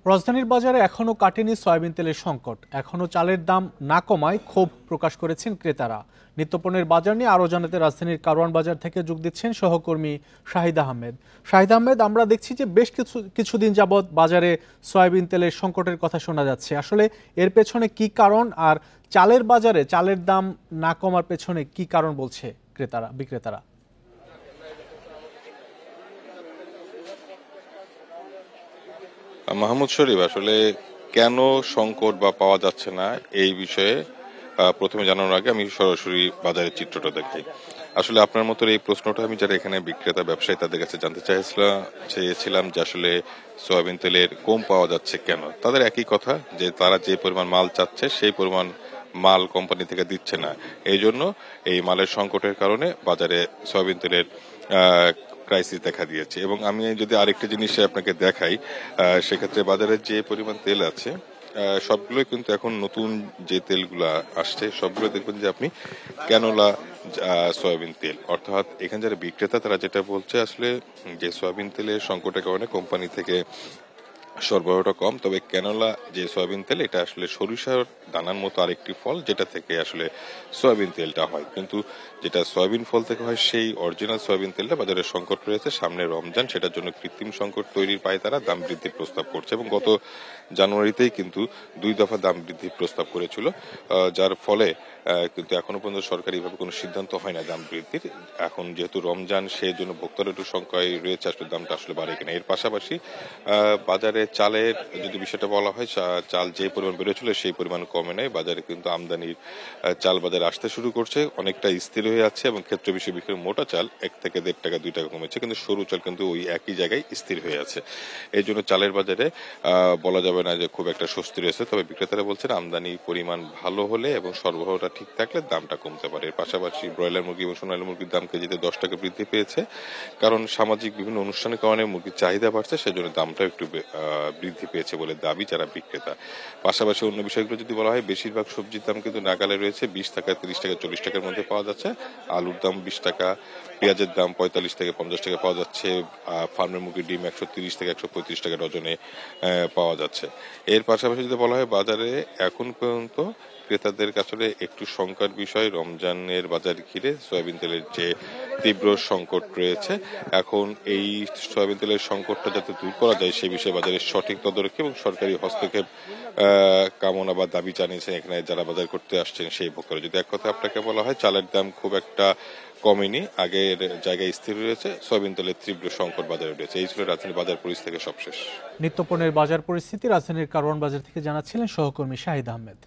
রাজধানীর বাজারে এখনো কাটেনি সয়াবিন তেলের সংকট। এখনো চালের দাম না কমায় ক্ষোভ প্রকাশ করেছেন ক্রেতারা। নিত্যপণ্যের বাজার নিয়ে আরো জানাতে রাজধানীর কারওয়ান বাজার থেকে যোগ দিচ্ছেন সহকর্মী শাহিদ আহমেদ। শাহিদ আহমেদ, আমরা দেখছি যে বেশ কিছুদিন যাবৎ বাজারে সয়াবিন তেলের সংকটের কথা শোনা যাচ্ছে। আসলে এর পেছনে কি কারণ, আর চালের বাজারে চালের দাম না কমার পেছনে কি কারণ বলছে বিক্রেতারা? মাহমুদ শরীফ, আসলে কেন সংকট বা পাওয়া যাচ্ছে না এই বিষয়ে প্রথমে জানানোর আগে আমি সরাসরি বাজারের চিত্রটা দেখাই। আসলে আপনার মতো এই প্রশ্নটা আমি যারা এখানে বিক্রেতা ব্যবসায়ী তাদের কাছে জানতে চেয়েছিলাম যে আসলে সয়াবিন তেলের কম পাওয়া যাচ্ছে কেন। তাদের একই কথা যে তারা যে পরিমাণ মাল চাচ্ছে সেই পরিমাণ মাল কোম্পানি থেকে দিচ্ছে না। এই জন্য এই মালের সংকটের কারণে বাজারে সয়াবিন তেলের ক্রাইসিস দেখা দিয়েছে। এবং আমি যদি আরেকটা জিনিস আপনাকে দেখাই, সেক্ষেত্রে বাজারে যে পরিমাণ তেল আছে সবগুলোই কিন্তু এখন নতুন যে তেলগুলো আসছে সবগুলো দেখবেন যে আপনি ক্যানোলা সয়াবিন তেল, অর্থাৎ এখানে যারা বিক্রেতা তারা যেটা বলছে আসলে যে সয়াবিন তেলের সংকটের কারণে কোম্পানি থেকে সরবরাহটা কম, তবে ক্যানোলা যে সয়াবিন তেল এটা আসলে সরিষার দানার মতো আরেকটি ফল যেটা থেকে আসলে সয়াবিন তেলটা হয়, কিন্তু যেটা সয়াবিন ফল থেকে হয় সেই অরিজিনাল সয়াবিন তেলটা বাজারে সংকট রয়েছে। সামনে রমজান, সেটার জন্য কৃত্রিম সংকট তৈরির পায় তারা দাম বৃদ্ধির প্রস্তাব করছে এবং গত জানুয়ারিতেই কিন্তু 2 দফা দাম বৃদ্ধির প্রস্তাব করেছিল, যার ফলে কিন্তু এখনো পর্যন্ত সরকারিভাবে কোনো সিদ্ধান্ত হয় না দাম বৃদ্ধির। এখন যেহেতু রমজান সেই জন্য ভোক্তার একটু সংখ্যায় রয়েছে আসলে দামটা আসলে বাড়ে কিনা। এর পাশাপাশি বাজারে চালের যদি বিষয়টা বলা হয়, চাল যে পরিমাণ বেড়েছিল সেই পরিমাণ কমে নাই। বাজারে কিন্তু আমদানির চাল বাজারে আসতে শুরু করছে, অনেকটা স্থির হয়ে আছে এবং ক্ষেত্র বিশেষে বিক্রি মোটা চাল 1 থেকে 1.5 টাকা 2 টাকা কমেছে, কিন্তু সরু চাল কিন্তু ওই একই জায়গায় স্থির হয়ে আছে। এই জন্য চালের বাজারে বলা যাবে না যে খুব একটা স্বস্তি রয়েছে, তবে বিক্রেতারা বলছেন আমদানি পরিমাণ ভালো হলে এবং সরবরাহটা ঠিক থাকলে দামটা কমতে পারে। এর পাশাপাশি ব্রয়লার মুরগি এবং সোনালী মুরগির দাম কেজিতে 10 টাকা বৃদ্ধি পেয়েছে, কারণ সামাজিক বিভিন্ন অনুষ্ঠানের কারণে মুরগির চাহিদা বাড়ছে, সেজন্য দামটা একটু বৃদ্ধি পেয়েছে বলে দাবি যারা বিক্রেতা। পাশাপাশি অন্য বিষয়গুলো যদি বলা হয়, বেশিরভাগ সবজির দাম কিন্তু নাগালে রয়েছে। 20 টাকা, 30 টাকা, 40 টাকার মধ্যে পাওয়া যাচ্ছে। আলুর দাম 20 টাকা, পেঁয়াজের দাম 45 থেকে 50 টাকা পাওয়া যাচ্ছে। ফার্মের মুরগির ডিম 130 থেকে 135 টাকা ডজনে পাওয়া যাচ্ছে। এর পাশাপাশি যদি বলা হয়, বাজারে এখন পর্যন্ত ক্রেতাদের কাছে একটু শঙ্কার বিষয় রমজানের বাজার ঘিরে সয়াবিন তেলের যে তীব্র সংকট রয়েছে। এখন এই সয়াবিন তেলের সংকটটা যাতে দূর করা যায় সেই বিষয়ে বাজারের সঠিক তদারকি এবং সরকারি হস্তক্ষেপ কামনা বা দাবি জানিয়েছেন এখানে যারা বাজার করতে আসছেন সেই ভোক্তারা। যদি এক কথা আপনাকে বলা হয়, চালের দাম খুব একটা কমেনি, আগের জায়গায় স্থির রয়েছে। সয়াবিন তেলের তীব্র সংকট বাজারে রয়েছে। এই ছিল রাজধানীর বাজার পরিস্থিতি থেকে সবশেষ। নিত্যপণ্যের বাজার পরিস্থিতি রাজধানীর কারওয়ান বাজার থেকে জানাচ্ছিলেন সহকর্মী শাহিদ আহমেদ।